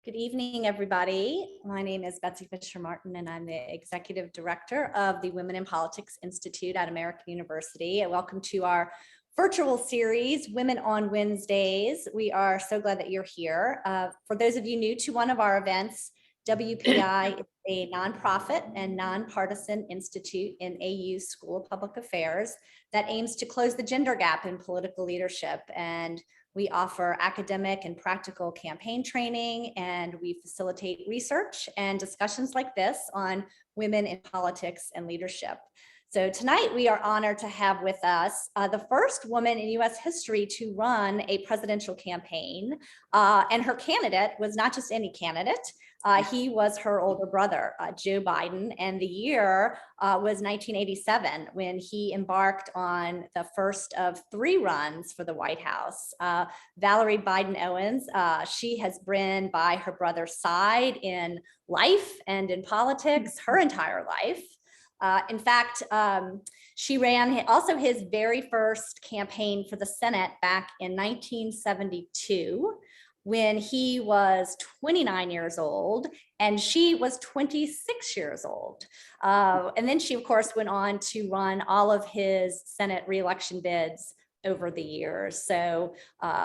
Good evening, everybody. My name is Betsy Fischer Martin, and I'm the Executive Director of the Women in Politics Institute at American University. And welcome to our virtual series, Women on Wednesdays. We are so glad that you're here. For those of you new to one of our events, WPI is a nonprofit and nonpartisan institute in AU School of Public Affairs that aims to close the gender gap in political leadership. And we offer academic and practical campaign training, and we facilitate research and discussions like this on women in politics and leadership. So tonight we are honored to have with us the first woman in US history to run a presidential campaign. And her candidate was not just any candidate. He was her older brother, Joe Biden, and the year was 1987 when he embarked on the first of 3 runs for the White House. Valerie Biden Owens, she has been by her brother's side in life and in politics her entire life. In fact, she ran also his very first campaign for the Senate back in 1972 when he was 29 years old and she was 26 years old. And then she, of course, went on to run all of his Senate reelection bids over the years. So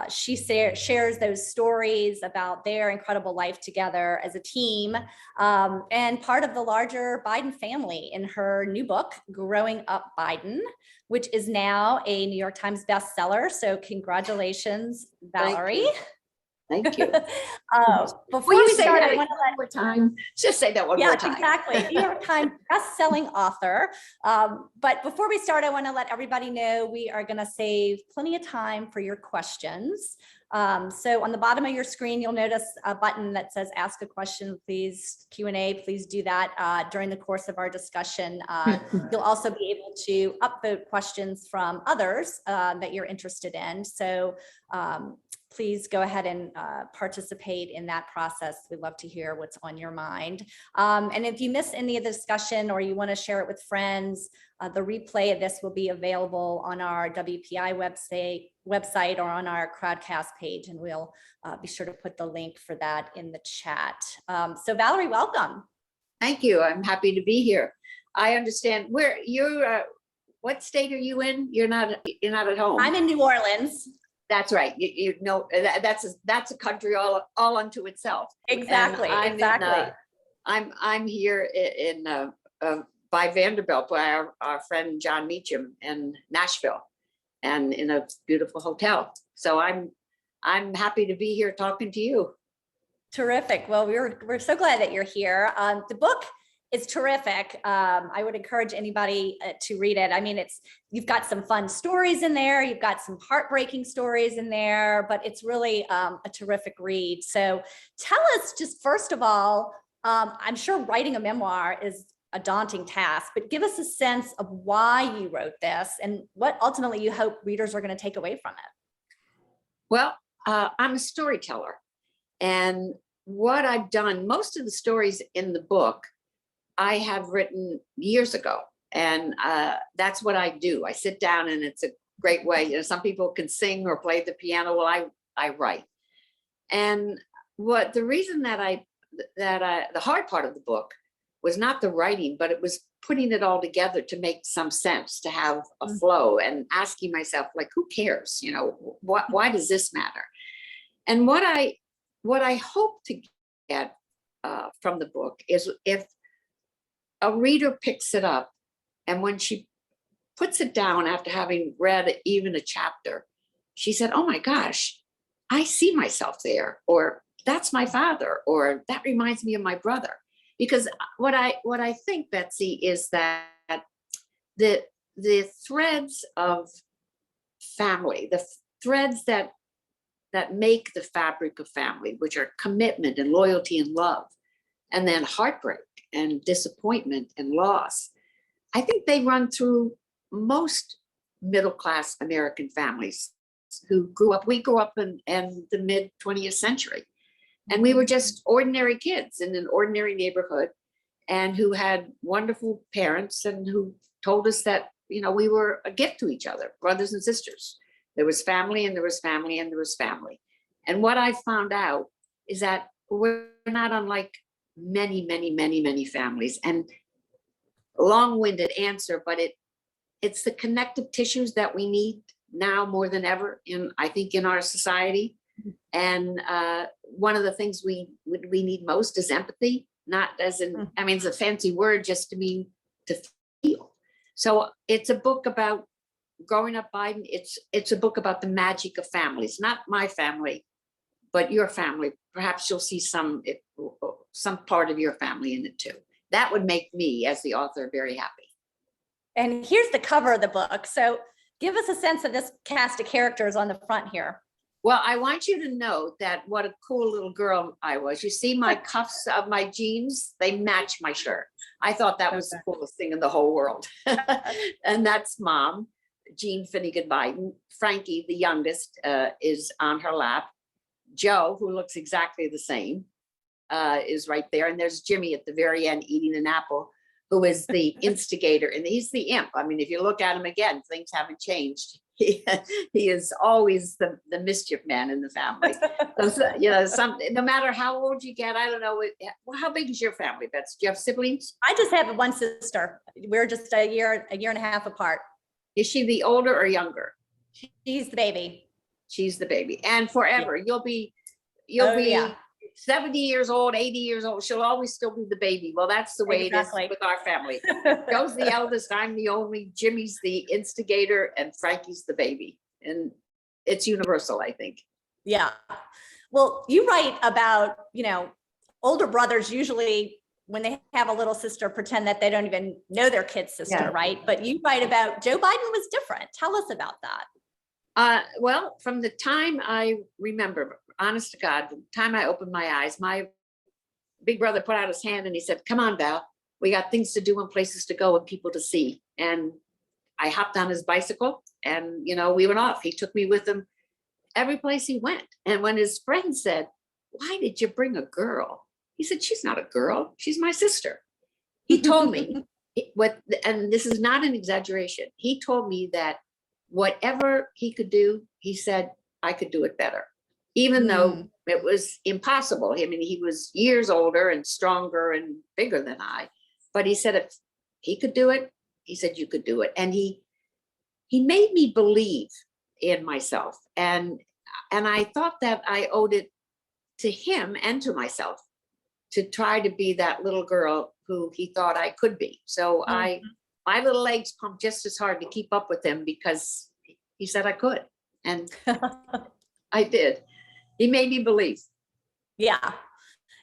she shares those stories about their incredible life together as a team and part of the larger Biden family in her new book, Growing Up Biden, which is now a New York Times bestseller. So congratulations, Valerie. Thank you. Before we start, I want to one more time. Just say that one more time. Exactly. New York Times best-selling author. But before we start, I want to let everybody know we are going to save plenty of time for your questions. So on the bottom of your screen, you'll notice a button that says "Ask a Question." Please Q&A. Please do that during the course of our discussion. You'll also be able to upvote questions from others that you're interested in. So please go ahead and participate in that process. We'd love to hear what's on your mind. And if you miss any of the discussion or you want to share it with friends, the replay of this will be available on our WPI website or on our Crowdcast page, and we'll be sure to put the link for that in the chat. So Valerie, welcome. Thank you. I'm happy to be here. I understand where you're. What state are you in? You're not at home. I'm in New Orleans. That's right. You know that's a country all unto itself. Exactly. Exactly. I'm here in by Vanderbilt by our friend John Meacham in Nashville, and in a beautiful hotel. So I'm happy to be here talking to you. Terrific. Well, we're so glad that you're here. The book is terrific. I would encourage anybody to read it. I mean, you've got some fun stories in there. You've got some heartbreaking stories in there, but it's really a terrific read. So tell us just first of all, I'm sure writing a memoir is a daunting task, but give us a sense of why you wrote this and what ultimately you hope readers are going to take away from it. Well, I'm a storyteller, and what I've done, most of the stories in the book I have written years ago, and that's what I do. I sit down, and it's a great way. You know, some people can sing or play the piano. Well, I write. And the reason that the hard part of the book was not the writing, but it was putting it all together to make some sense, to have a flow, and asking myself, like, who cares? You know, why does this matter? And what I hope to get from the book is if a reader picks it up, and when she puts it down after having read even a chapter, she said, oh my gosh, I see myself there, or that's my father, or that reminds me of my brother. Because what I think, Betsy, is that the threads of family, the threads that make the fabric of family, which are commitment and loyalty and love, and then heartbreak and disappointment and loss, I think they run through most middle-class American families who grew up. We grew up in the mid 20th century, and we were just ordinary kids in an ordinary neighborhood, and who had wonderful parents and who told us that, you know, we were a gift to each other, brothers and sisters. There was family, and there was family, and there was family. And what I found out is that we're not unlike many, many, many, many families. And long-winded answer, but it's the connective tissues that we need now more than ever I think in our society. And one of the things we need most is empathy, not as in, I mean, it's a fancy word just to mean to feel. So it's a book about growing up Biden. It's a book about the magic of families, not my family, but your family. Perhaps you'll see some part of your family in it too. That would make me, as the author, very happy. And here's the cover of the book. So give us a sense of this cast of characters on the front here. Well, I want you to know that what a cool little girl I was. You see my cuffs of my jeans, they match my shirt. I thought that was the coolest thing in the whole world. And that's Mom, Jean Finnegan Biden. Frankie, the youngest, is on her lap. Joe, who looks exactly the same, is right there. And there's Jimmy at the very end eating an apple, who is the instigator. And he's the imp. I mean, if you look at him again, things haven't changed. He is always the mischief man in the family. So, you know, no matter how old you get, I don't know. Well, how big is your family, Betsy? Do you have siblings? I just have one sister. We're just a year and a half apart. Is she the older or younger? She's the baby. She's the baby. And forever, you'll be Yeah. 70 years old, 80 years old. She'll always still be the baby. Well, that's the way Exactly. it is with our family. Joe's the eldest, I'm the only, Jimmy's the instigator, and Frankie's the baby. And it's universal, I think. Yeah. Well, you write about, older brothers usually, when they have a little sister, pretend that they don't even know their kid's sister, right? But you write about Joe Biden was different. Tell us about that. Well, from the time I remember, honest to God, the time I opened my eyes, my big brother put out his hand and he said, "Come on, Val, we got things to do and places to go and people to see." And I hopped on his bicycle and, we went off. He took me with him every place he went. And when his friend said, "Why did you bring a girl?" He said, "She's not a girl. She's my sister." He told me and this is not an exaggeration. He told me that whatever he could do, he said, I could do it better, even though it was impossible. I mean, he was years older and stronger and bigger than I, but he said, if he could do it, he said, you could do it. And he made me believe in myself. And I thought that I owed it to him and to myself to try to be that little girl who he thought I could be. So my little legs pumped just as hard to keep up with him because he said I could. And I did. He made me believe. Yeah.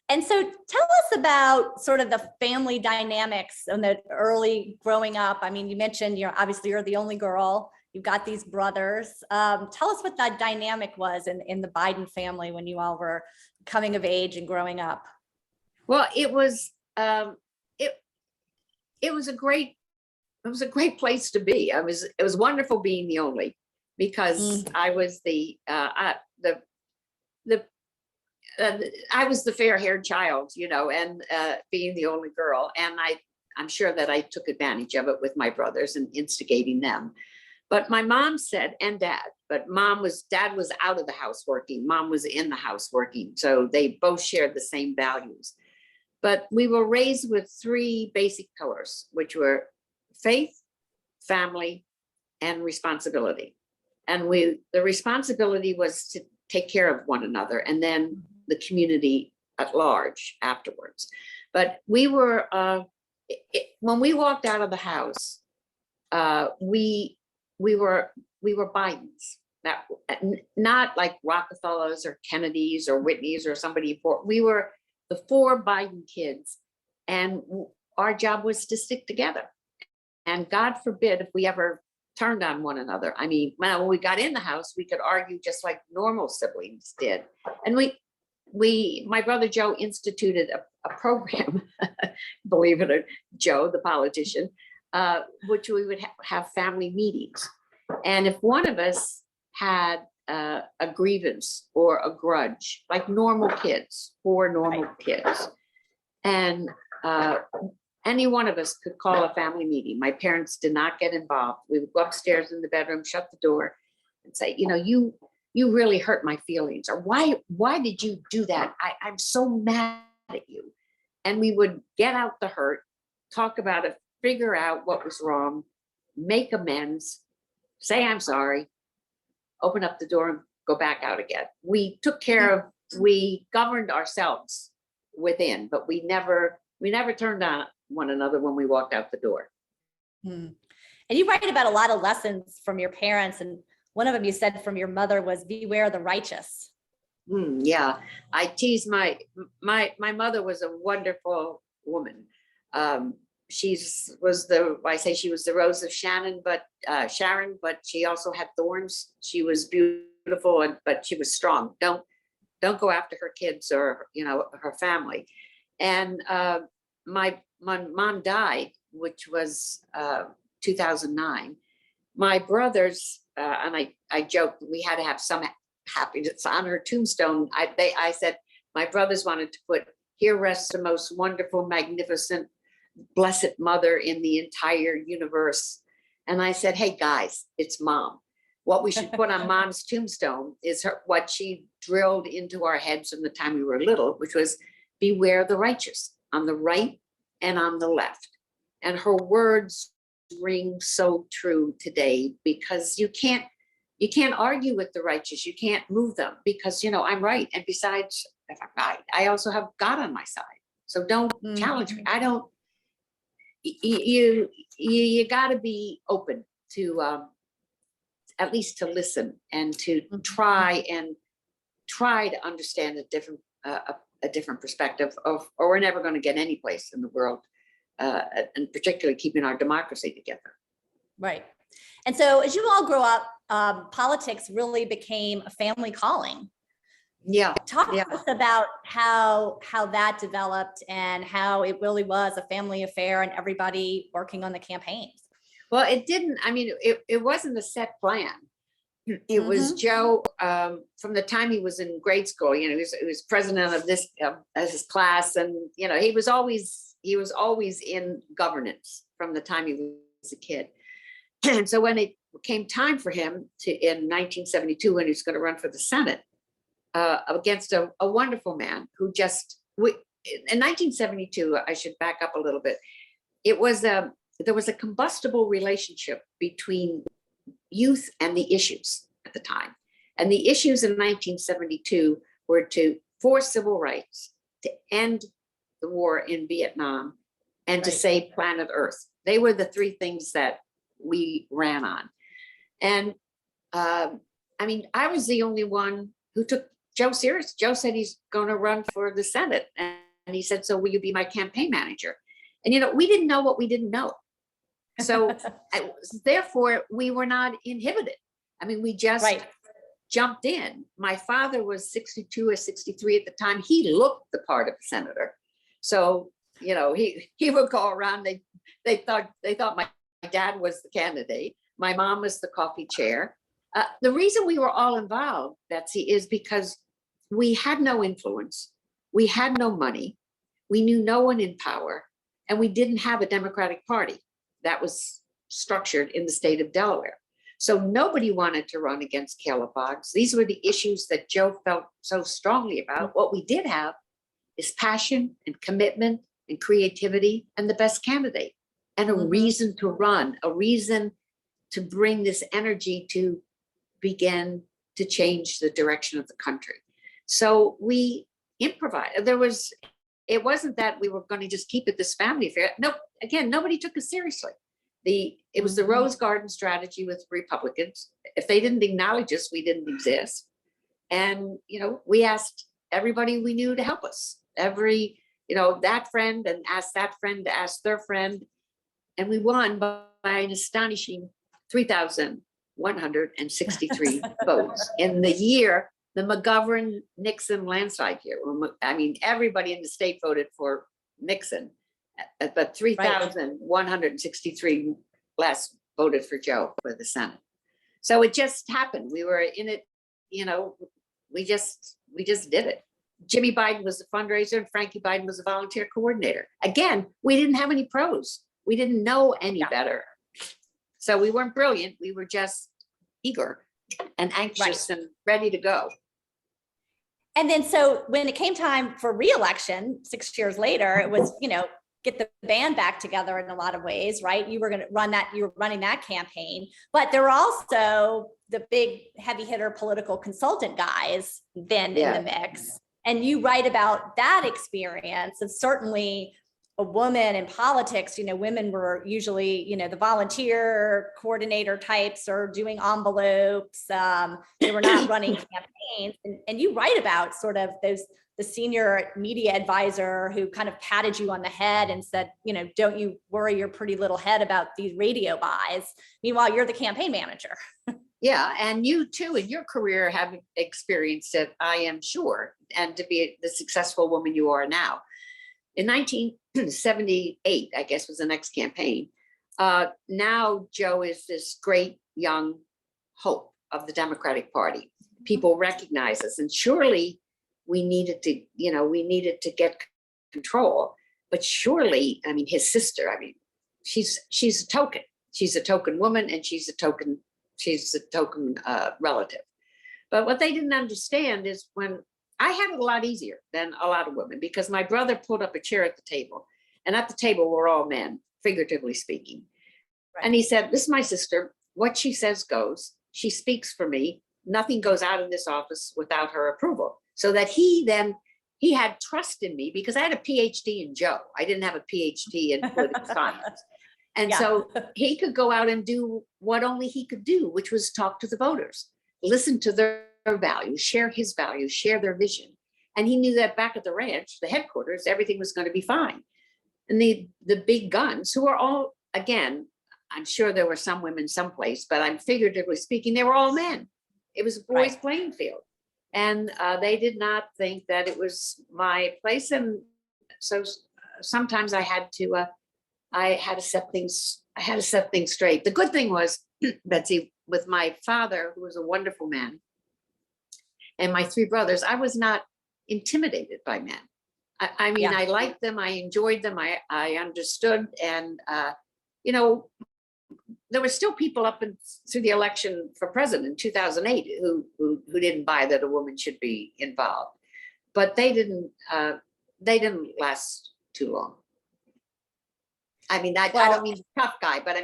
And so tell us about sort of the family dynamics in the early growing up. I mean, you mentioned, obviously you're the only girl. You've got these brothers. Tell us what that dynamic was in the Biden family when you all were coming of age and growing up. Well, it was a great place to be. It was wonderful being the only, because I was I was the fair-haired child, and being the only girl. And I'm sure that I took advantage of it with my brothers and instigating them. But my mom said, and dad, but dad was out of the house working. Mom was in the house working. So they both shared the same values. But we were raised with three basic pillars, which were faith, family, and responsibility. And the responsibility was to take care of one another and then the community at large afterwards. But we were, when we walked out of the house, we were Bidens. That, not like Rockefellers or Kennedys or Whitneys or somebody important. We were the four Biden kids, and our job was to stick together. And God forbid if we ever turned on one another. I mean, when we got in the house, we could argue just like normal siblings did. And my brother Joe instituted a program, believe it or not, Joe, the politician, which we would have family meetings. And if one of us had a grievance or a grudge, like normal kids, four normal kids, and any one of us could call a family meeting. My parents did not get involved. We would go upstairs in the bedroom, shut the door, and say, you really hurt my feelings, or why did you do that? I'm so mad at you. And we would get out the hurt, talk about it, figure out what was wrong, make amends, say I'm sorry, open up the door and go back out again. We took care of, we governed ourselves within, but we never turned on one another when we walked out the door. Hmm. And you write about a lot of lessons from your parents, and one of them you said from your mother was beware the righteous. Yeah, I tease my mother was a wonderful woman. I say she was the rose of Sharon, but she also had thorns. She was beautiful, but she was strong. Don't go after her kids or her family. And my mom died, which was 2009. My brothers and I joked we had to have some happiness on her tombstone. I said my brothers wanted to put, "Here rests the most wonderful, magnificent, blessed mother in the entire universe." And I said, "Hey guys, it's mom. What we should put on mom's tombstone is what she drilled into our heads from the time we were little, which was beware the righteous on the right and on the left." And her words ring so true today, because you can't argue with the righteous. You can't move them because I'm right. And besides, if I'm right, I also have God on my side. So don't challenge me. I don't. You got to be open to at least to listen and to try to understand a different perspective of, or we're never going to get any place in the world, and particularly keeping our democracy together. Right. And so as you all grow up, politics really became a family calling. Yeah. Talk to us about how that developed and how it really was a family affair and everybody working on the campaigns. Well, it didn't, it wasn't a set plan. It was Joe, from the time he was in grade school, he was president of this, as his class. And, he was always in governance from the time he was a kid. And so when it came time for him in 1972, when he was going to run for the Senate, against a wonderful man who in 1972, I should back up a little bit. There was a combustible relationship between youth and the issues at the time. And the issues in 1972 were for civil rights, to end the war in Vietnam, and to save planet Earth. They were the three things that we ran on. And I was the only one who took Joe serious. Joe said he's going to run for the Senate. And he said, "So will you be my campaign manager?" And, we didn't know what we didn't know. So therefore, we were not inhibited. We just jumped in. My father was 62 or 63 at the time. He looked the part of a senator. So, he would go around. They thought my dad was the candidate. My mom was the coffee chair. The reason we were all involved, Betsy, is because we had no influence. We had no money. We knew no one in power. And we didn't have a Democratic Party that was structured in the state of Delaware. So nobody wanted to run against Caleb Boggs. These were the issues that Joe felt so strongly about. What we did have is passion and commitment and creativity and the best candidate, and a reason to run, a reason to bring this energy to begin to change the direction of the country. So we improvised. It wasn't that we were going to just keep it this family affair. No, again, nobody took us seriously. It was the Rose Garden strategy with Republicans. If they didn't acknowledge us, we didn't exist. And, we asked everybody we knew to help us. That friend, and asked that friend to ask their friend. And we won by an astonishing 3,163 votes in the year, the McGovern-Nixon landslide year. Everybody in the state voted for Nixon, but 3,163 less voted for Joe for the Senate. So it just happened. We were in it, we just did it. Jimmy Biden was the fundraiser and Frankie Biden was the volunteer coordinator. Again, we didn't have any pros. We didn't know any better. So we weren't brilliant. We were just eager and anxious and ready to go. And then, so when it came time for re-election 6 years later, it was, get the band back together in a lot of ways, right? You were going to run that, you were running that campaign, but there were also the big heavy hitter political consultant guys then in the mix. And you write about that experience of certainly a woman in politics. Women were usually, the volunteer coordinator types or doing envelopes. They were not running campaigns. And you write about sort of the senior media advisor who kind of patted you on the head and said, don't you worry your pretty little head about these radio buys. Meanwhile, you're the campaign manager. Yeah, and you too in your career have experienced it, I am sure, and to be the successful woman you are now. In 1978, I guess was the next campaign. Now Joe is this great young hope of the Democratic Party. People recognize us, and surely we needed to get control. But surely, his sister, she's a token. She's a token woman, and she's a token relative. But what they didn't understand is when I had it a lot easier than a lot of women, because my brother pulled up a chair at the table, and at the table were all men, figuratively speaking. Right. And he said, "This is my sister. What she says goes. She speaks for me. Nothing goes out of this office without her approval." So that he had trust in me, because I had a PhD in Joe. I didn't have a PhD in political science. And so he could go out and do what only he could do, which was talk to the voters, listen to their values, share his values, share their vision. And he knew that back at the ranch, the headquarters, everything was going to be fine. And the big guns, who are all, again, I'm sure there were some women someplace, but I'm figuratively speaking, they were all men. It was a boys' playing field. And they did not think that it was my place. And so sometimes I had to set things straight. The good thing was, Betsy, with my father, who was a wonderful man, and my three brothers, I was not intimidated by men. I liked them, I enjoyed them, I understood, and there were still people up through the election for president in 2008 who didn't buy that a woman should be involved, but they didn't last too long. I don't mean tough guy, but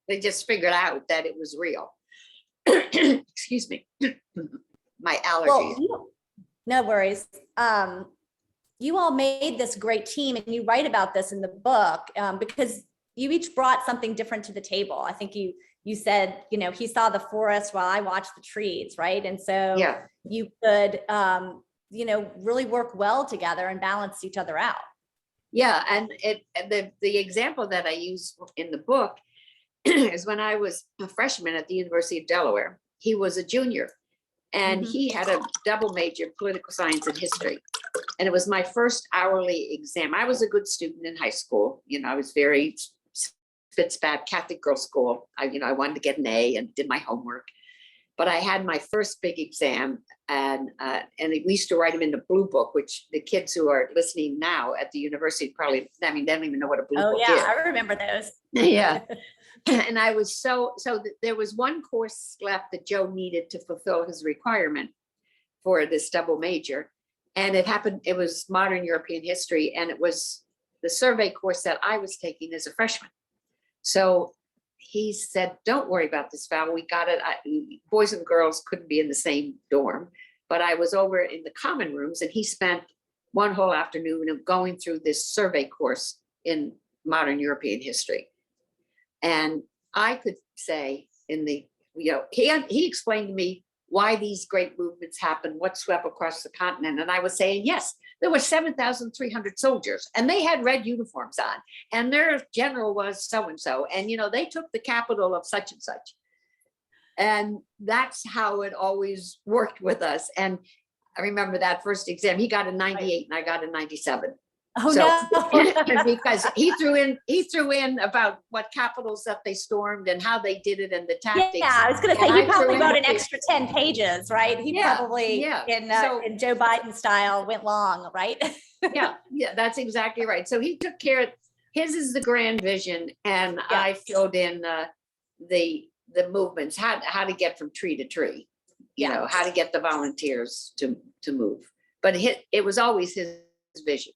they just figured out that it was real. Excuse me, my allergies. Well, no worries. You all made this great team, and you write about this in the book because you each brought something different to the table. I think you said, he saw the forest while I watched the trees, right? And so you could, really work well together and balance each other out. Yeah, and the example that I use in the book is when I was a freshman at the University of Delaware. He was a junior, and he had a double major, political science and history. And it was my first hourly exam. I was a good student in high school. I was very spit-spat Catholic girls' school. I wanted to get an A and did my homework. But I had my first big exam, and we used to write them in the blue book, which the kids who are listening now at the university probably, they don't even know what a blue book is. Oh yeah, I remember those. Yeah. And I was so there was one course left that Joe needed to fulfill his requirement for this double major. And it was modern European history, and it was the survey course that I was taking as a freshman. So he said, "Don't worry about this, Val. We got it." Boys and girls couldn't be in the same dorm, but I was over in the common rooms, and he spent one whole afternoon of going through this survey course in modern European history. And I could say he explained to me why these great movements happened, what swept across the continent. And I was saying, yes, there were 7,300 soldiers, and they had red uniforms on, and their general was so-and-so. And, they took the capital of such and such. And that's how it always worked with us. And I remember that first exam, he got a 98 and I got a 97. Oh, no. Because he threw in about what capitals that they stormed and how they did it and the tactics. Yeah, I was going to say, he probably wrote an extra 10 pages, right? He probably, in Joe Biden style, went long, right? yeah, that's exactly right. So he took care of, his is the grand vision, and I filled in the the movements, how to get from tree to tree, you know, how to get the volunteers to move. But it was always his vision.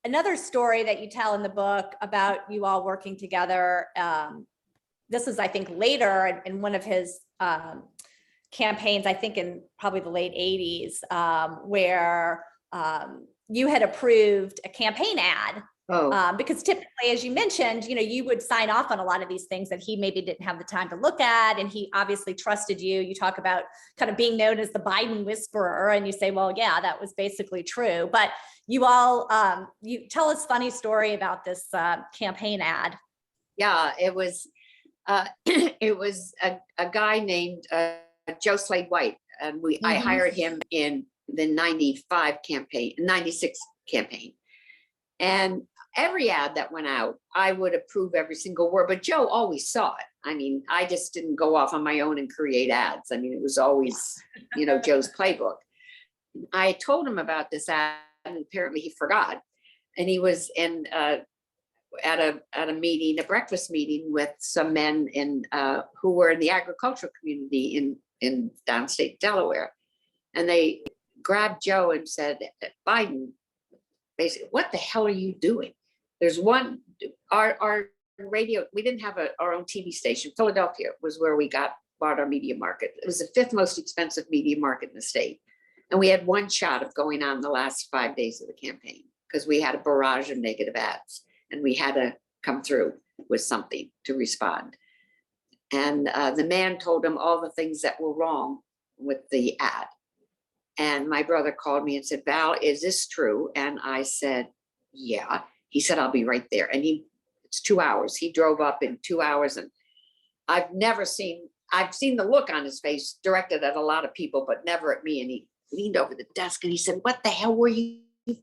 Another story that you tell in the book about you all working together. This is, I think, later in one of his campaigns, I think in probably the late 80s, where you had approved a campaign ad. Because typically, as you mentioned, you know, you would sign off on a lot of these things that he maybe didn't have the time to look at. And he obviously trusted you. You talk about kind of being known as the Biden whisperer, and you say, well, yeah, that was basically true. But you all, you tell us a funny story about this campaign ad. Yeah, it was it was a guy named Joe Slade White. And I hired him in the 96 campaign. And every ad that went out, I would approve every single word, but Joe always saw it. I mean, I just didn't go off on my own and create ads. I mean, it was always, you know, Joe's playbook. I told him about this ad, and apparently he forgot. And he was in at a meeting, a breakfast meeting with some men who were in the agricultural community in downstate Delaware. And they grabbed Joe and said, Biden, basically, what the hell are you doing? There's one, our radio, we didn't have our own TV station. Philadelphia was where we bought our media market. It was the 5th most expensive media market in the state. And we had one shot of going on the last 5 days of the campaign because we had a barrage of negative ads and we had to come through with something to respond. And the man told him all the things that were wrong with the ad. And my brother called me and said, Val, is this true? And I said, yeah. He said, I'll be right there. And it's 2 hours. He drove up in 2 hours. And I've seen the look on his face directed at a lot of people, but never at me. And he leaned over the desk and he said, what the hell were you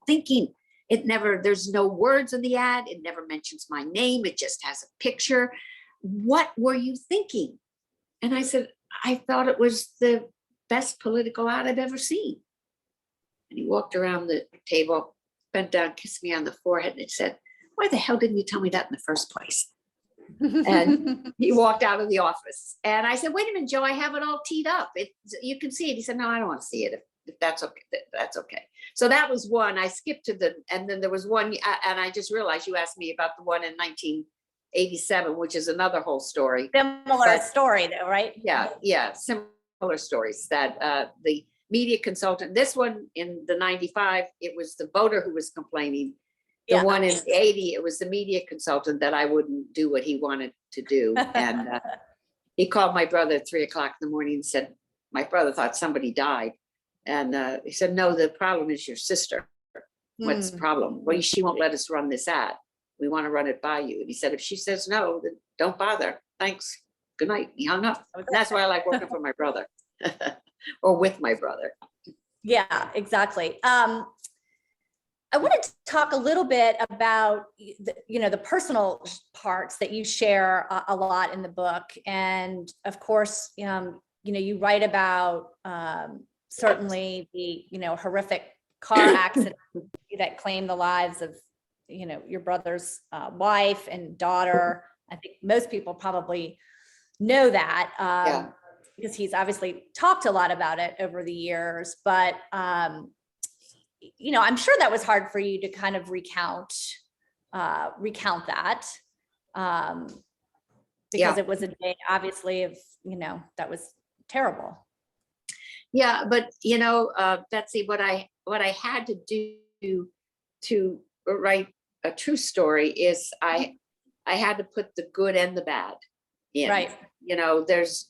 thinking? There's no words in the ad. It never mentions my name. It just has a picture. What were you thinking? And I said, I thought it was the best political ad I've ever seen. And he walked around the table, bent down, kissed me on the forehead, and he said, why the hell didn't you tell me that in the first place? And he walked out of the office. And I said, wait a minute, Joe, I have it all teed up. You can see it. He said, no, I don't want to see it. If that's okay, that's okay. So that was one. I skipped to and then there was one, and I just realized you asked me about the one in 1987, which is another whole story. Similar story though, right? Yeah, similar stories that the media consultant, this one in the 95, it was the voter who was complaining. The one in 80, it was the media consultant that I wouldn't do what he wanted to do. And he called my brother at 3 o'clock in the morning and said, my brother thought somebody died. And he said, no, the problem is your sister. What's the problem? Well, she won't let us run this ad. We want to run it by you. And he said, if she says no, then don't bother. Thanks. Good night. He hung up. And that's why I like working for my brother or with my brother. Yeah, exactly. I wanted to talk a little bit about, the personal parts that you share a lot in the book. And of course, you write about certainly the, horrific car accident that claimed the lives of, your brother's wife and daughter. I think most people probably know that because he's obviously talked a lot about it over the years, but I'm sure that was hard for you to kind of recount that because it was a day obviously of, that was terrible. Yeah, but Betsy, what I had to do to write a true story is I had to put the good and the bad in. Right.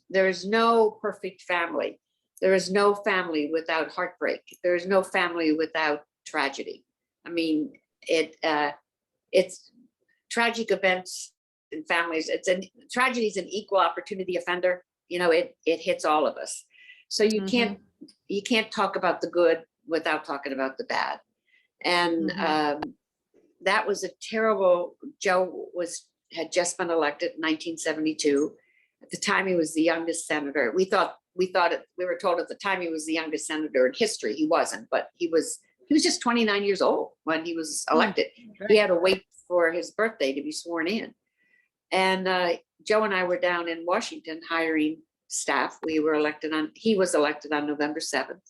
There's no perfect family. There is no family without heartbreak. There is no family without tragedy. I mean, it's tragic events in families. Tragedy is an equal opportunity offender. It hits all of us. So you can't talk about the good without talking about the bad. And that was a terrible. Joe had just been elected in 1972. At the time, he was the youngest senator. We were told at the time he was the youngest senator in history. He wasn't, but he was just 29 years old when he was elected. He had to wait for his birthday to be sworn in. And Joe and I were down in Washington hiring staff. He was elected on November 7th,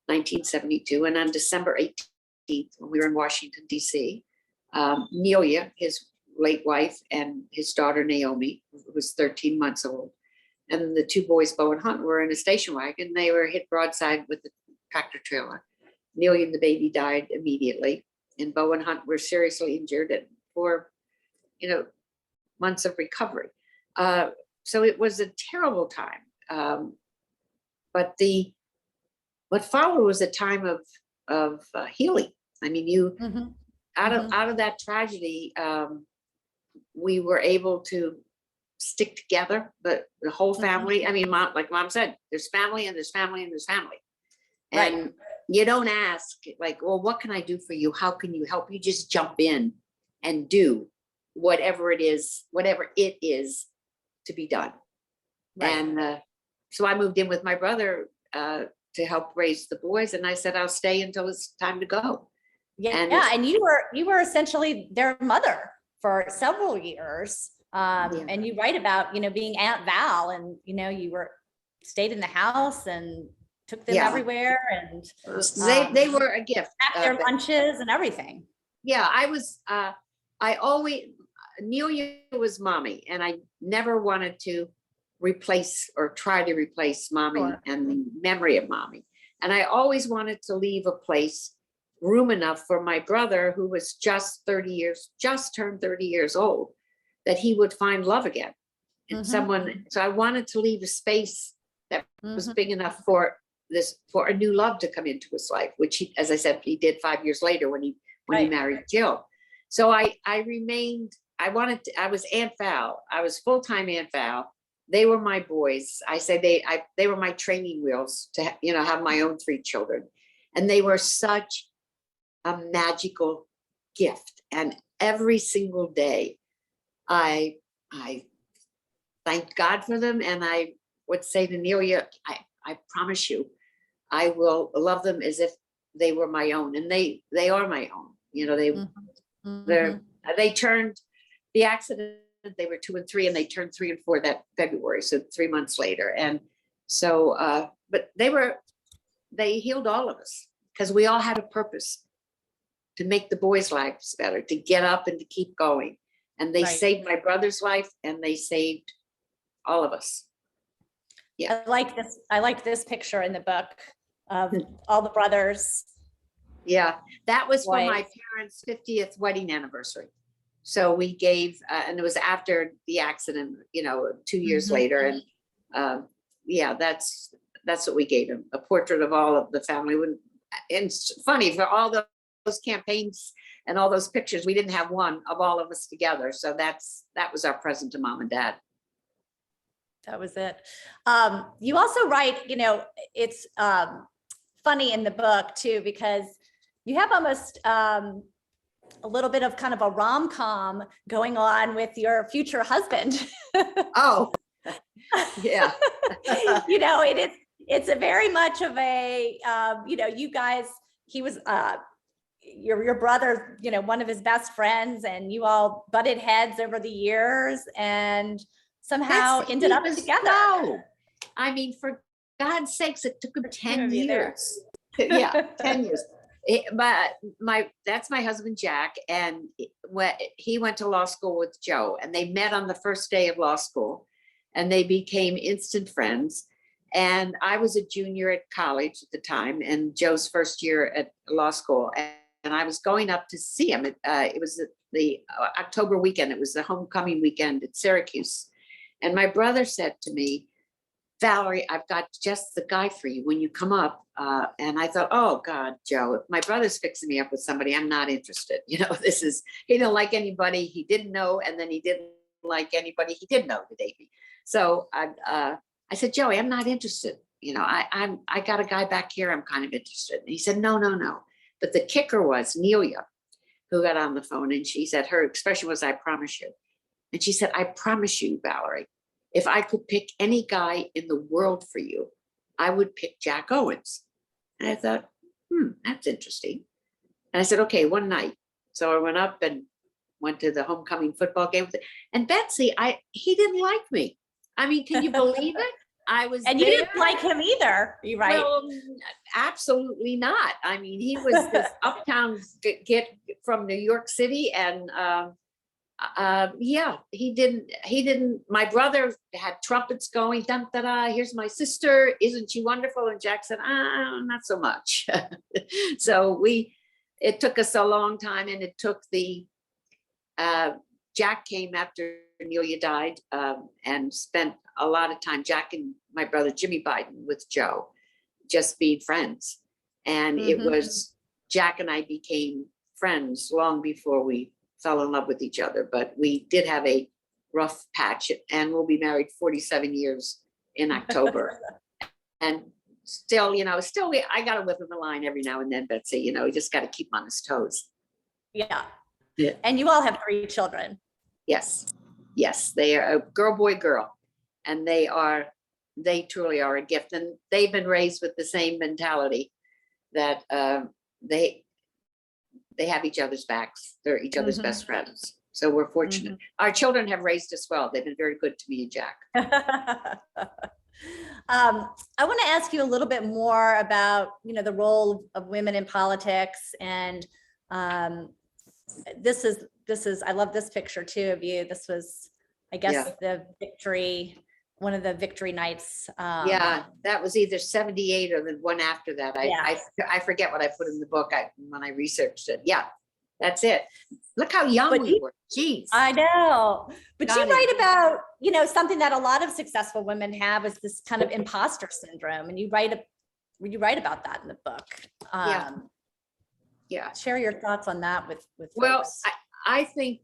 1972. And on December 18th, when we were in Washington, D.C., Nelia, his late wife, and his daughter, Naomi, who was 13 months old, and the two boys, Bo and Hunt, were in a station wagon. They were hit broadside with the tractor trailer. Nelia and the baby died immediately, and Bo and Hunt were seriously injured and for, months of recovery. So it was a terrible time. But what followed was a time of healing. I mean, out of that tragedy, we were able to stick together, but the whole family. I mean, like Mom said, there's family and there's family and there's family. Right. And you don't ask like, well, what can I do for you? How can you help? You just jump in and do whatever it is to be done. Right. And so I moved in with my brother to help raise the boys. And I said, I'll stay until it's time to go. And you were essentially their mother for several years. And you write about, being Aunt Val, and, you stayed in the house and took them everywhere, and they were a gift. Packed their lunches and everything. Yeah, Nelia was mommy, and I never wanted to replace or try to replace mommy and the memory of mommy. And I always wanted to leave a place, room enough for my brother, who was just turned 30 years old, that he would find love again. And so I wanted to leave a space that was big enough for a new love to come into his life, which he, as I said, he did 5 years later when he married Jill. So I was Aunt Val. I was full-time Aunt Val. They were my boys. I say they were my training wheels to, have my own 3 children. And they were such a magical gift. And every single day I thanked God for them. And I would say to Nelia, I promise you, I will love them as if they were my own. And they are my own. They turned the accident, they were 2 and 3, and they turned 3 and 4 that February. So 3 months later. And so, but they healed all of us, because we all had a purpose to make the boys' lives better, to get up and to keep going. And they saved my brother's life, and they saved all of us. Yeah. I like this picture in the book of all the brothers. Yeah, that was for my parents' 50th wedding anniversary. So we gave, and it was after the accident, 2 years later. And that's what we gave him, a portrait of all of the family. And it's funny, for all those campaigns and all those pictures, we didn't have one of all of us together. So that was our present to Mom and Dad. That was it. You also write, it's funny in the book too, because you have almost a little bit of kind of a rom-com going on with your future husband. Oh, yeah. It's a very much of a, you guys, he was your brother, one of his best friends, and you all butted heads over the years and somehow ended up together. No. I mean, for God's sakes, it took him 10 years. Yeah, 10 years. That's my husband, Jack. And he went to law school with Joe, and they met on the first day of law school, and they became instant friends. And I was a junior at college at the time, and Joe's first year at law school. And I was going up to see him. It was the October weekend. It was the homecoming weekend at Syracuse. And my brother said to me, Valerie, I've got just the guy for you when you come up. And I thought, oh God, Joe, if my brother's fixing me up with somebody, I'm not interested. He didn't like anybody he didn't know. And then he didn't like anybody he did know to date me. So I said, Joey, I'm not interested. I got a guy back here. I'm kind of interested. And he said, no. But the kicker was Nelia, who got on the phone, and she said, her expression was, I promise you. And she said, I promise you, Valerie, if I could pick any guy in the world for you, I would pick Jack Owens. And I thought, that's interesting. And I said, okay, one night. So I went up and went to the homecoming football game and Betsy, he didn't like me. I mean, can you believe it? I was And there. you didn't like him either, you right? Well, absolutely not. I mean, he was this uptown kid from New York City, and yeah, he didn't. My brother had trumpets going, dun, da, da, here's my sister, isn't she wonderful? And Jack said, not so much. So it took us a long time, and it took Jack came after Amelia died, and spent a lot of time, Jack and my brother Jimmy Biden, with Joe, just being friends. And it was, Jack and I became friends long before we fell in love with each other, but we did have a rough patch, and we'll be married 47 years in October. And still, I got to whip him a line every now and then, Betsy, you just got to keep him on his toes. Yeah. Yeah. And you all have 3 children. Yes. They are a girl, boy, girl. And they truly are a gift. And they've been raised with the same mentality that they have each other's backs. They're each other's best friends. So we're fortunate. Our children have raised us well. They've been very good to me and Jack. I want to ask you a little bit more about, the role of women in politics. And this is, I love this picture too of you. This was, I guess, one of the victory nights. Yeah, that was either 78 or the one after that. I forget what I put in the book when I researched it. Yeah, that's it. Look how young we were. Jeez. I know. But you write about, something that a lot of successful women have is this kind of imposter syndrome. And you write about that in the book. Yeah. Share your thoughts on that with folks. I think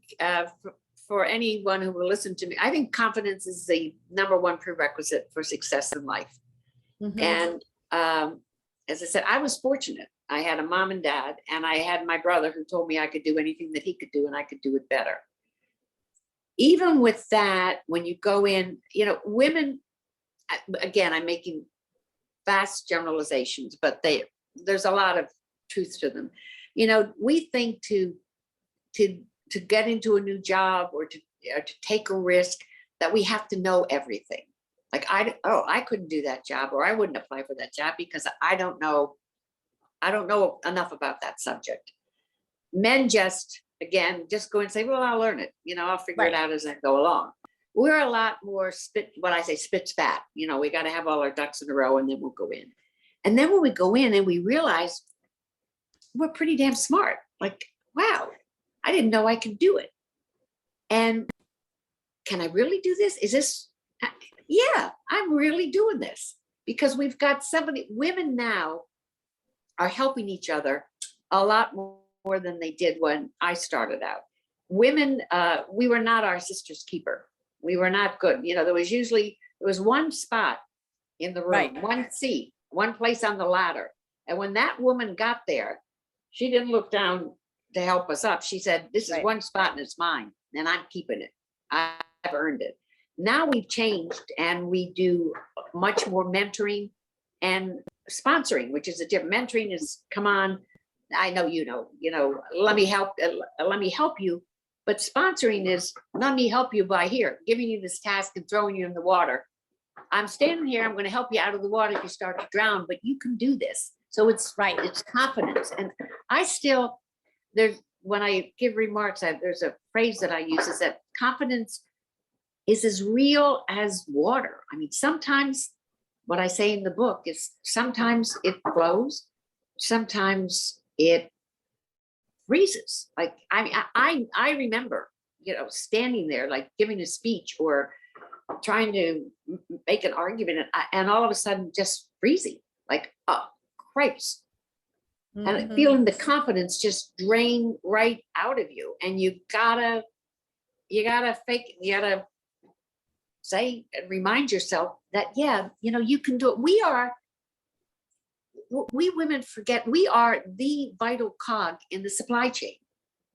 for anyone who will listen to me, I think confidence is the number one prerequisite for success in life. And as I said, I was fortunate. I had a mom and dad, and I had my brother who told me I could do anything that he could do, and I could do it better. Even with that, when you go in, women, again, I'm making vast generalizations, but there's a lot of truth to them. We think to get into a new job or to take a risk that we have to know everything. Like, I couldn't do that job, or I wouldn't apply for that job because I don't know enough about that subject. Men just go and say, well, I'll learn it. I'll figure it out as I go along. We're a lot more spit spat. We got to have all our ducks in a row, and then we'll go in. And then when we go in and we realize we're pretty damn smart, like, wow, I didn't know I could do it. And can I really do this? Yeah, I'm really doing this, because we've got women now are helping each other a lot more than they did when I started out. Women, we were not our sister's keeper. We were not good. There was one spot in the room, one seat, one place on the ladder. And when that woman got there, she didn't look down to help us up. She said, this is one spot and it's mine, and I'm keeping it. I've earned it. Now we've changed, and we do much more mentoring and sponsoring, which is a different. Mentoring is, come on, I know, let me help you. But sponsoring is, let me help you by giving you this task and throwing you in the water. I'm standing here, I'm going to help you out of the water if you start to drown, but you can do this. So it's confidence. And when I give remarks, there's a phrase that I use, is that confidence is as real as water. I mean, sometimes what I say in the book is, sometimes it flows, sometimes it freezes. Like, I remember, standing there, like giving a speech or trying to make an argument, and all of a sudden just freezing, like, oh, Christ. And feeling the confidence just drain right out of you. And you gotta say and remind yourself that, you can do it. We women forget we are the vital cog in the supply chain.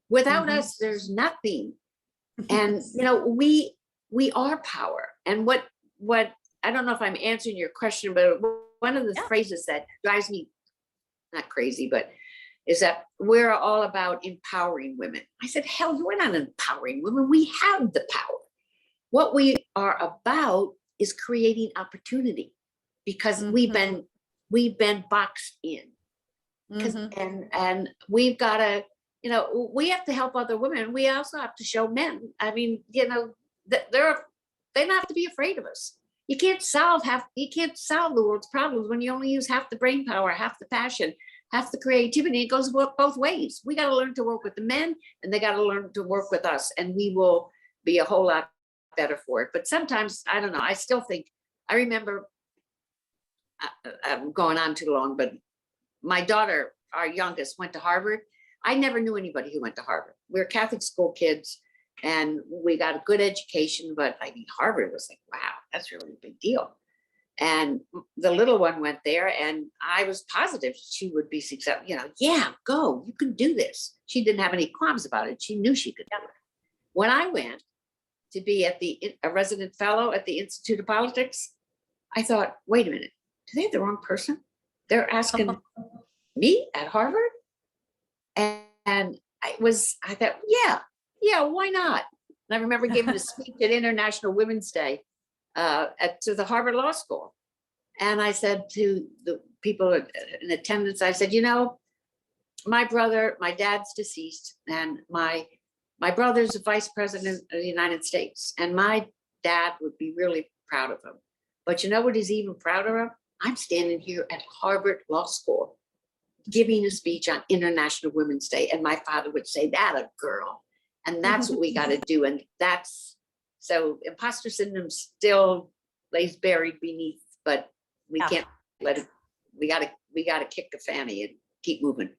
Without us, there's nothing. And we are power. And what I don't know if I'm answering your question, but one of the phrases that drives me not crazy, but is that we're all about empowering women. I said, hell, we're not empowering women. We have the power. What we are about is creating opportunity, because we've been boxed in. And we've got to, we have to help other women. We also have to show men. I mean, that they don't have to be afraid of us. You can't solve the world's problems when you only use half the brain power, half the passion, half the creativity. It goes both ways. We got to learn to work with the men, and they got to learn to work with us, and we will be a whole lot better for it. But sometimes, I don't know, I still think, I remember, I'm going on too long, but my daughter, our youngest, went to Harvard. I never knew anybody who went to Harvard. We were Catholic school kids, and we got a good education, but I mean, Harvard was like, wow, that's really a big deal. And the little one went there, and I was positive she would be successful. Yeah, go, you can do this. She didn't have any qualms about it. She knew she could do it. When I went to be a resident fellow at the Institute of Politics, I thought, wait a minute, do they have the wrong person? They're asking me at Harvard? And I thought, yeah, why not? And I remember giving a speech at International Women's Day to the Harvard Law School. And I said to the people in attendance, I said, my dad's deceased, and my brother's a vice president of the United States, and my dad would be really proud of him. But you know what he's even prouder of? I'm standing here at Harvard Law School giving a speech on International Women's Day. And my father would say, that a girl. And that's what we got to do. And so imposter syndrome still lays buried beneath, but we can't let it, we got to kick the fanny and keep moving.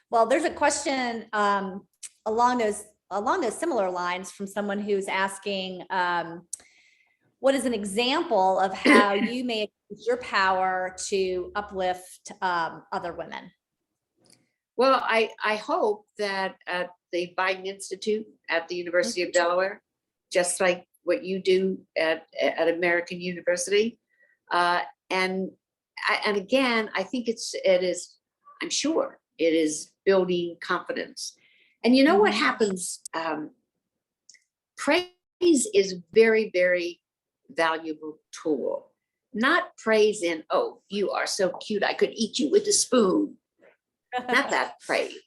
Well, there's a question along those similar lines from someone who's asking, what is an example of how you may use your power to uplift other women? Well, I hope that at the Biden Institute at the University of Delaware, just like what you do at American University, and again, I think it is, I'm sure it is building confidence. And you know what happens? Praise is very, very valuable tool. Not praise in, oh, you are so cute, I could eat you with a spoon. Not that praise,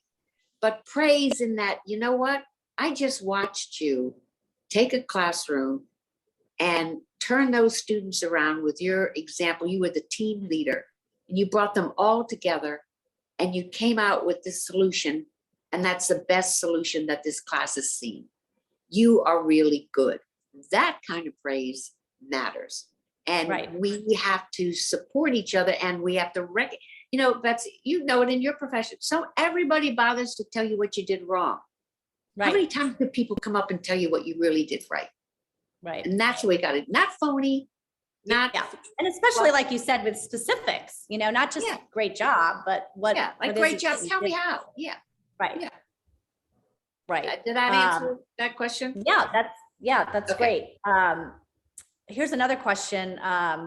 but praise in that, you know what? I just watched you take a classroom and turn those students around with your example. You were the team leader, and you brought them all together, and you came out with this solution, and that's the best solution that this class has seen. You are really good. That kind of praise matters. And we have to support each other, and we have to Betsy, you know it in your profession. So everybody bothers to tell you what you did wrong. How many times do people come up and tell you what you really did right? Right. And that's what we got to, not phony, not. Yeah. And especially like you said, with specifics, not just great job, but what. Yeah, like great job. Tell me how. Yeah. Right. Yeah. Right. Did that answer that question? Yeah, that's great. Here's another question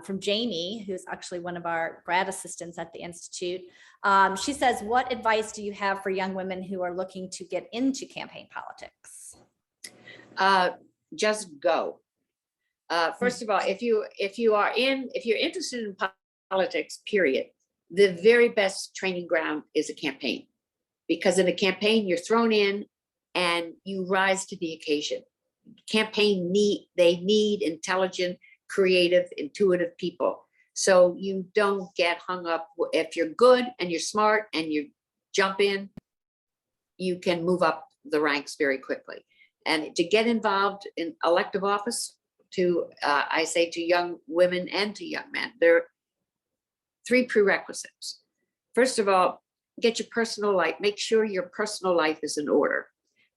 from Jamie, who's actually one of our grad assistants at the Institute. She says, what advice do you have for young women who are looking to get into campaign politics? Just go. First of all, if you're interested in politics, period, the very best training ground is a campaign, because in a campaign you're thrown in and you rise to the occasion. Campaign need intelligent, creative, intuitive people. So you don't get hung up. If you're good and you're smart and you jump in, you can move up the ranks very quickly. And to get involved in elective office, I say to young women and to young men, there are 3 prerequisites. First of all, get your personal life. Make sure your personal life is in order.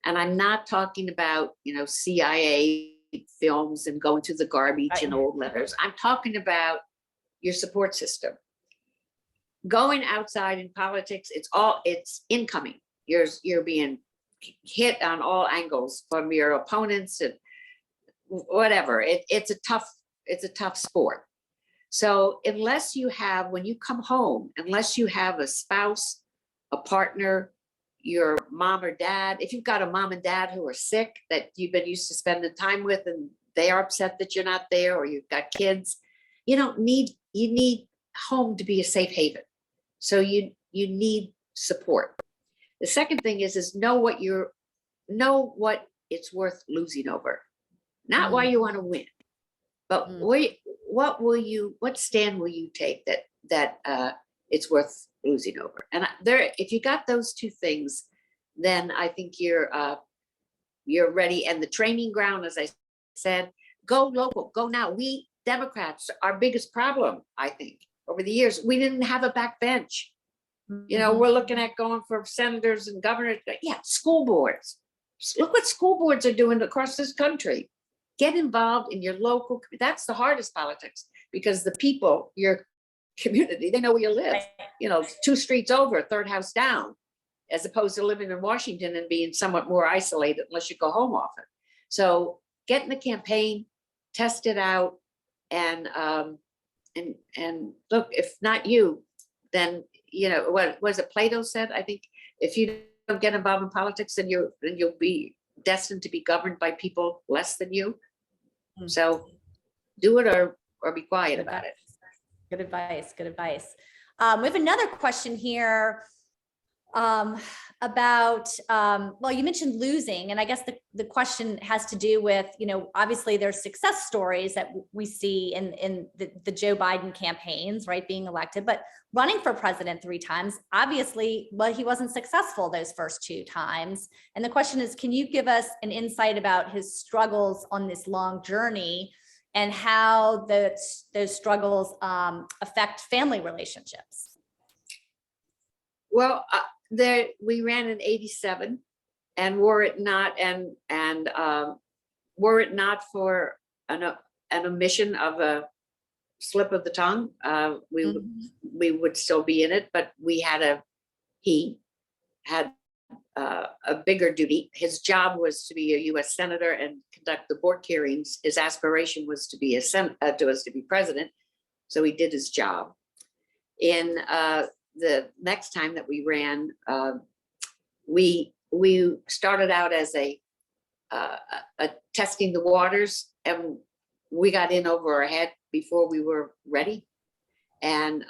And I'm not talking about, CIA films and going through the garbage and old letters. I'm talking about your support system. Going outside in politics, it's incoming. You're being hit on all angles from your opponents and whatever. It's a tough sport. So unless you have, when you come home, unless you have a spouse a partner, your mom or dad. If you've got a mom and dad who are sick that you've been used to spending time with and they are upset that you're not there, or you've got kids, you need home to be a safe haven. So you need support. The second thing is know what it's worth losing over. Not why you want to win, but what stand will you take that it's worth losing over? And if you got those two things, then I think you're ready. And the training ground, as I said, go local, go now. We Democrats, our biggest problem, I think, over the years, we didn't have a backbench. We're looking at going for senators and governors. Yeah, school boards. Look what school boards are doing across this country. Get involved in your local. That's the hardest politics, because the people, your community, they know where you live. Right. 2 streets over, third house down, as opposed to living in Washington and being somewhat more isolated unless you go home often. So get in the campaign, test it out, and look, if not you, then what was it Plato said? I think if you don't get involved in politics, then you'll be destined to be governed by people less than you. So do it or be quiet about it. Good advice. Good advice. We have another question here about, well, you mentioned losing, and I guess the question has to do with, obviously there's success stories that we see in the Joe Biden campaigns, right, being elected, but running for president 3 times, obviously, well, he wasn't successful those first 2 times. And the question is, can you give us an insight about his struggles on this long journey and how those struggles affect family relationships? Well, we ran in '87, and were it not for an omission of a slip of the tongue, we would still be in it. But he had a bigger duty. His job was to be a U.S. senator and conduct the board hearings. His aspiration was to be president. So he did his job. In the next time that we ran, we started out as a testing the waters, and we got in over our head before we were ready. And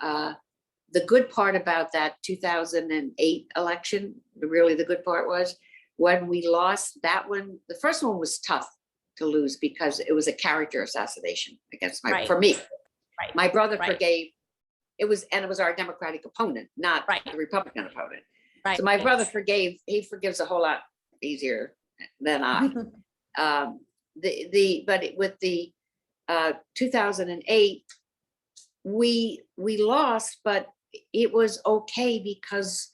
the good part about that 2008 election, really the good part was when we lost that one. The first one was tough to lose because it was a character assassination against for me. Right. My brother forgave. It was our Democratic opponent, not the Republican opponent. Right. So my brother forgave. He forgives a whole lot easier than I. But with the 2008, we lost, but it was okay because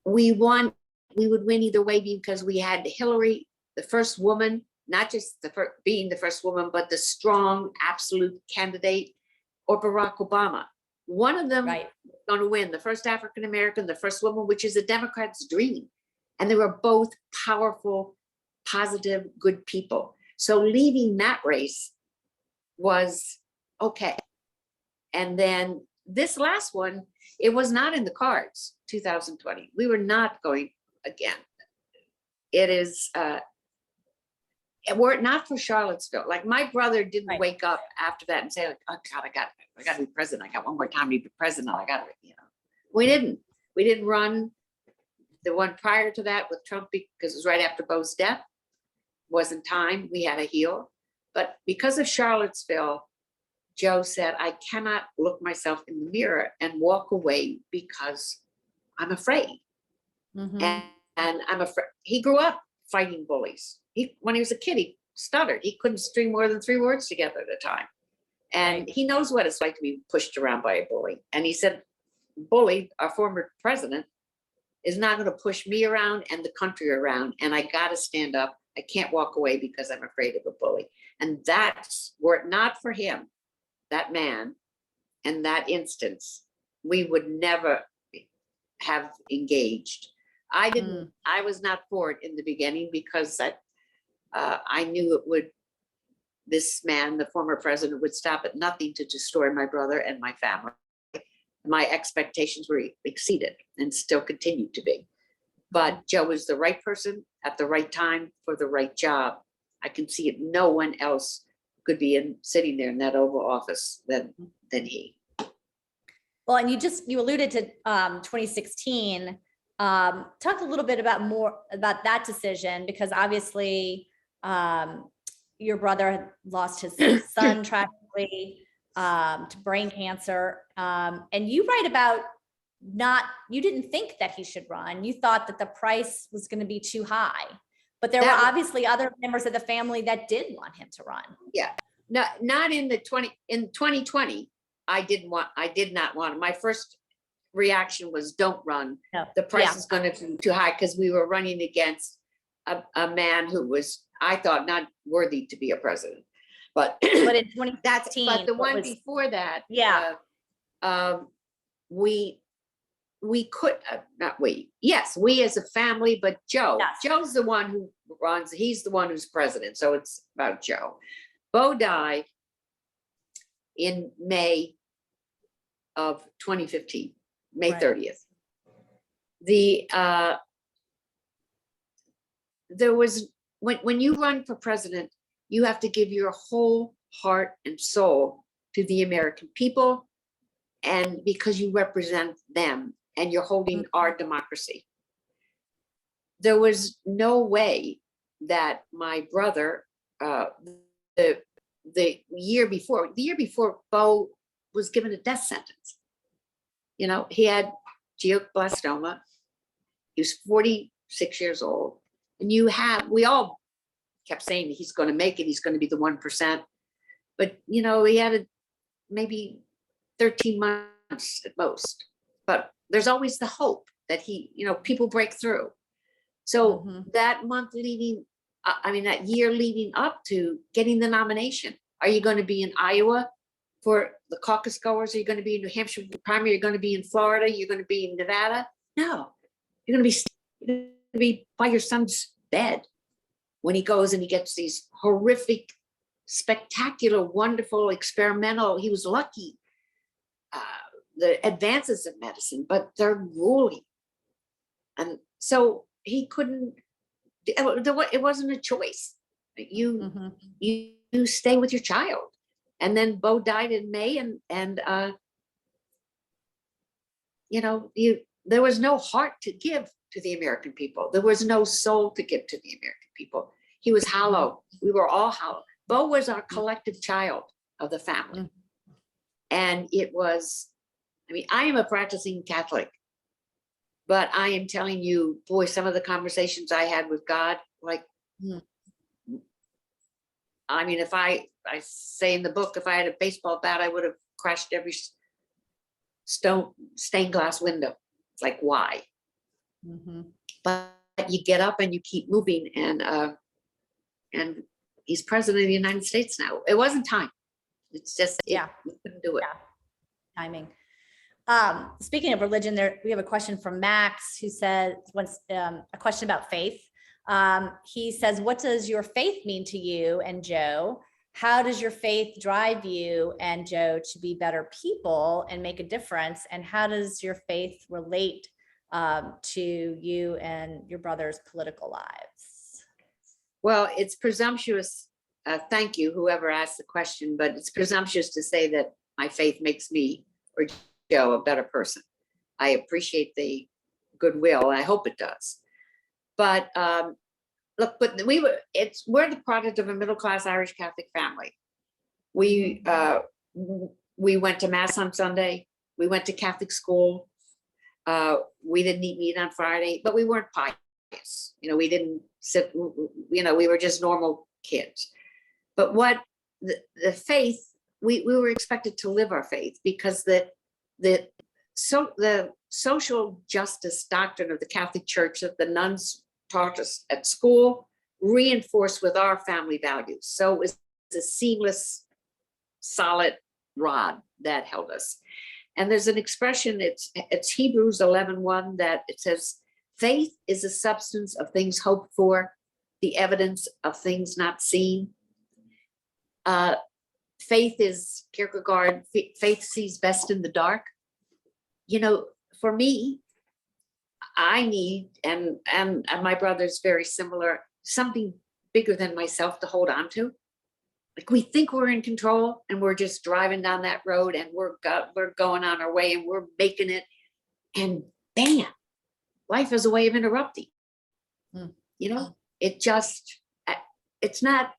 we won. We would win either way because we had Hillary, the first woman, not just being the first woman, but the strong, absolute candidate, or Barack Obama. One of them was going to win, the first African American, the first woman, which is a Democrat's dream. And they were both powerful, positive, good people. So leaving that race was okay. And then this last one, it was not in the cards, 2020. We were not going again. It is, were it not for Charlottesville, like my brother didn't wake up after that and say, like, oh God, I got to be president. I got one more time to be president. I got to, we didn't run. The one prior to that with Trump, because it was right after Bo's death, wasn't time. We had a heal. But because of Charlottesville, Joe said, I cannot look myself in the mirror and walk away because I'm afraid. And I'm afraid. He grew up fighting bullies. When he was a kid, he stuttered. He couldn't string more than 3 words together at a time. And he knows what it's like to be pushed around by a bully. And he said, bully, our former president, is not going to push me around and the country around. And I got to stand up. I can't walk away because I'm afraid of a bully. And that's, were it not for him, that man, and that instance, we would never have engaged. I was not for it in the beginning because I knew this man, the former president, would stop at nothing to destroy my brother and my family. my expectations were exceeded and still continue to be. But Joe was the right person at the right time for the right job. I can see it. No one else could be sitting there in that Oval Office than he. Well, and you alluded to 2016. Talk a little bit more about that decision, because obviously your brother had lost his son tragically to brain cancer. And you write about you didn't think that he should run. You thought that the price was going to be too high, but there were obviously other members of the family that did want him to run. Yeah, not in 2020. I did not want him. My first reaction was, don't run. No. The price is going to be too high, because we were running against a man who was, I thought, not worthy to be a president. But in 2016, but the one before that, we could not we. Yes, we as a family, but Joe. Yes. Joe's the one who runs. He's the one who's president. So it's about Joe. Bo died in May of 2015, May 30th. There was, when you run for president, you have to give your whole heart and soul to the American people, and because you represent them and you're holding our democracy. There was no way that my brother, the year before Bo was given a death sentence. You know, he had glioblastoma. He was 46 years old. And we all kept saying he's going to make it. He's going to be the 1%. But, you know, he had maybe 13 months at most. But there's always the hope that people break through. So that year leading up to getting the nomination, are you going to be in Iowa for the caucus goers? Are you going to be in New Hampshire for the primary? You're going to be in Florida? You're going to be in Nevada? No, you're going to be by your son's bed when he goes and he gets these horrific, spectacular, wonderful, experimental. He was lucky. The advances of medicine, but they're grueling. And so he couldn't, it wasn't a choice. You stay with your child. And then Bo died in May, and there was no heart to give to the American people. There was no soul to give to the American people. He was hollow. We were all hollow. Bo was our collective child of the family. And it was, I am a practicing Catholic, but I am telling you, boy, some of the conversations I had with God, if I say in the book, if I had a baseball bat, I would have crashed every stained glass window. It's like, why? But you get up and you keep moving, and he's president of the United States now. It wasn't time. It's just, we couldn't do it. Yeah. Timing. Speaking of religion, we have a question from Max, who says, a question about faith. He says, what does your faith mean to you and Joe? How does your faith drive you and Joe to be better people and make a difference? And how does your faith relate to you and your brother's political lives? Well, it's presumptuous. Thank you, whoever asked the question, but it's presumptuous to say that my faith makes me or Joe a better person. I appreciate the goodwill. I hope it does. But look, but we're the product of a middle-class Irish Catholic family. We went to Mass on Sunday. We went to Catholic school. We didn't eat meat on Friday, but we weren't pious. We didn't sit, we were just normal kids. But what the faith, we were expected to live our faith, because the social justice doctrine of the Catholic Church that the nuns taught us at school reinforced with our family values. So it was a seamless, solid rod that held us. And there's an expression, it's Hebrews 11:1, that it says, faith is a substance of things hoped for, the evidence of things not seen. Faith is, Kierkegaard, faith sees best in the dark. you know, for me, I need, and my brother's very similar, something bigger than myself to hold on to. Like we think we're in control and we're just driving down that road and we're going on our way and we're making it. And bam, life is a way of interrupting. You know, it just, it's not,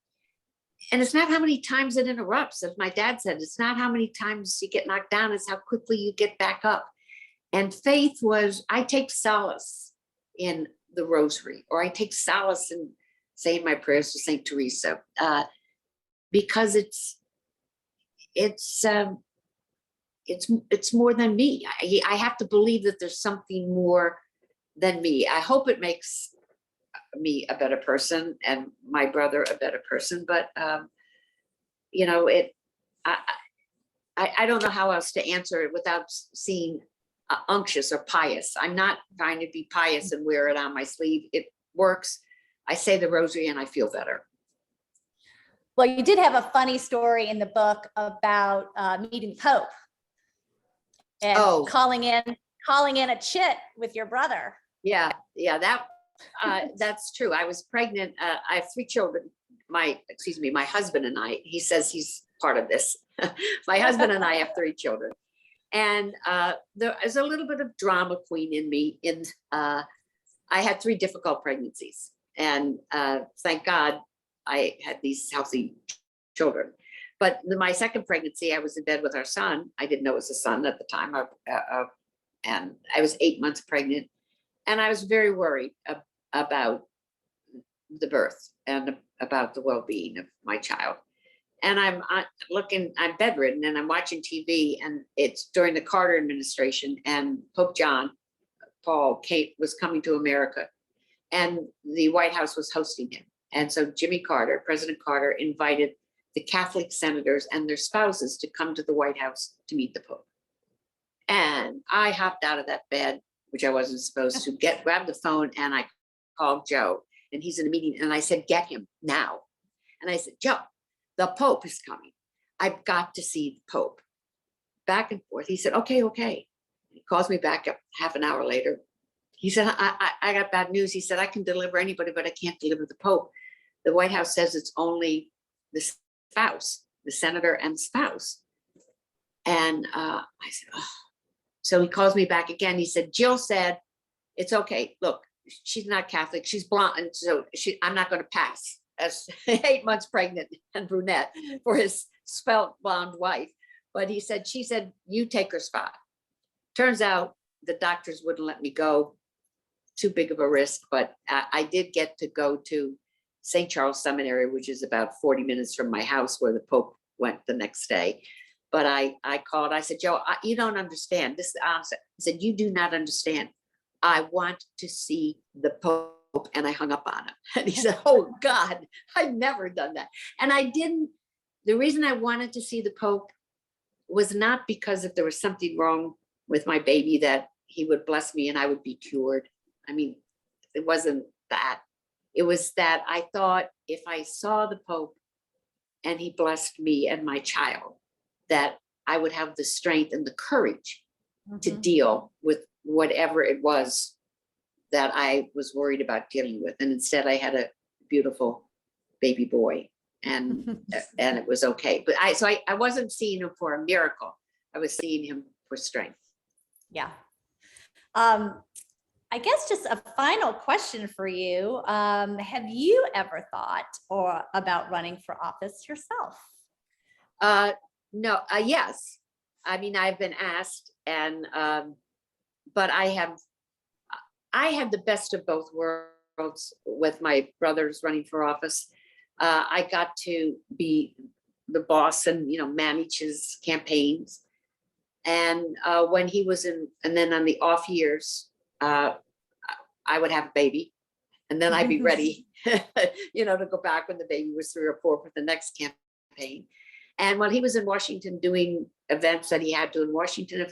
and it's not how many times it interrupts. As my dad said, it's not how many times you get knocked down, it's how quickly you get back up. And faith was, I take solace in the rosary, or I take solace in saying my prayers to Saint Teresa, because it's more than me. I have to believe that there's something more than me. I hope it makes me a better person and my brother a better person, but you know, I don't know how else to answer it without seeing unctuous or pious. I'm not trying to be pious and wear it on my sleeve. It works. I say the rosary and I feel better. Well, you did have a funny story in the book about meeting the Pope and calling in a chit with your brother. Yeah, that's true. I was pregnant. I have 3 children. My husband and I, he says he's part of this. My husband and I have 3 children. And there is a little bit of drama queen in me. I had 3 difficult pregnancies. And thank God I had these healthy children. But my second pregnancy, I was in bed with our son. I didn't know it was a son at the time. And I was 8 months pregnant. And I was very worried about the birth and about the well-being of my child. And I'm bedridden and I'm watching TV, and it's during the Carter administration, and Pope John Paul was coming to America, and the White House was hosting him. And so President Carter invited the Catholic senators and their spouses to come to the White House to meet the Pope. And I hopped out of that bed, which I wasn't supposed to, grab the phone, and I called Joe, and he's in a meeting, and I said, get him now. And I said, Joe, the Pope is coming. I've got to see the Pope. Back and forth. He said, okay. He calls me back up half an hour later. He said, I got bad news. He said, I can deliver anybody, but I can't deliver the Pope. The White House says it's only the spouse, the senator and spouse. And I said, oh. So he calls me back again. He said, Jill said, it's okay. Look, she's not Catholic. She's blonde. So I'm not going to pass as 8 months pregnant and brunette for his svelte blonde wife. But she said, you take her spot. Turns out the doctors wouldn't let me go. Too big of a risk. But I did get to go to St. Charles Seminary, which is about 40 minutes from my house, where the Pope went the next day. But I called, I said, Joe, you don't understand. This is the answer. I said, you do not understand. I want to see the Pope. And I hung up on him. And he said, oh God, I've never done that. And I didn't, the reason I wanted to see the Pope was not because if there was something wrong with my baby that he would bless me and I would be cured. I mean, it wasn't that. It was that I thought if I saw the Pope and he blessed me and my child, that I would have the strength and the courage to deal with whatever it was that I was worried about dealing with. And instead I had a beautiful baby boy, and it was okay. But I wasn't seeing him for a miracle. I was seeing him for strength. Yeah. I guess just a final question for you. Have you ever thought about running for office yourself? No, yes. I mean, I've been asked, and but I had the best of both worlds with my brothers running for office. I got to be the boss and, manage his campaigns. And when he was and then on the off years, I would have a baby, and then I'd be ready, to go back when the baby was 3 or 4 for the next campaign. And while he was in Washington doing events that he had to in Washington, if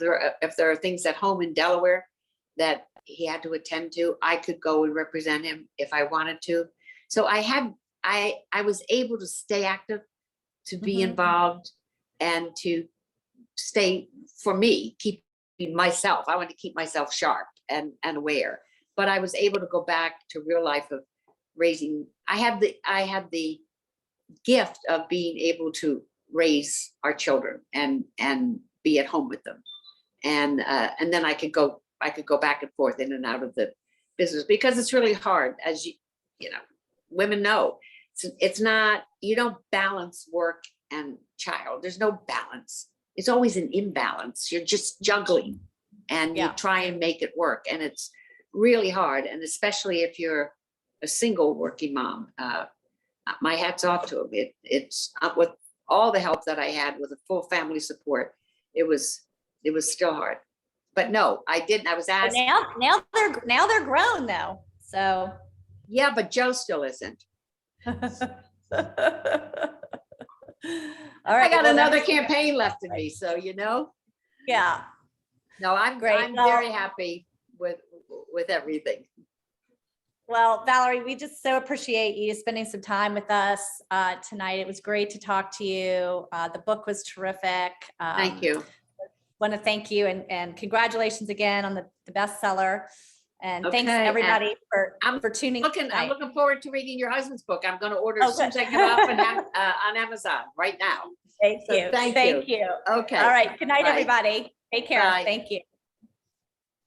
there are things at home in Delaware that he had to attend to, I could go and represent him if I wanted to. So I was able to stay active, to be involved, and to stay, for me, keep myself. I wanted to keep myself sharp and aware. But I was able to go back to real life of raising. I had the gift of being able to raise our children and be at home with them. And then I could go back and forth in and out of the business, because it's really hard, as you know, women know. It's not, you don't balance work and child. There's no balance. It's always an imbalance. You're just juggling, and you try and make it work. And it's really hard. And especially if you're a single working mom, my hat's off to them. It's with all the help that I had with a full family support. It was still hard. But no, I didn't. I was asked. Now they're grown though. So yeah, but Joe still isn't. All right. I got another campaign left in me, so you know. Yeah. No, I'm great. I'm very happy with everything. Well, Valerie, we just so appreciate you spending some time with us tonight. It was great to talk to you. The book was terrific. Thank you. Want to thank you and congratulations again on the bestseller. And thanks everybody for tuning in. I'm looking forward to reading your husband's book. I'm going to order as soon as I get off on Amazon right now. Thank you. Thank you. Okay. All right. Good night, everybody. Take care. Bye. Thank you.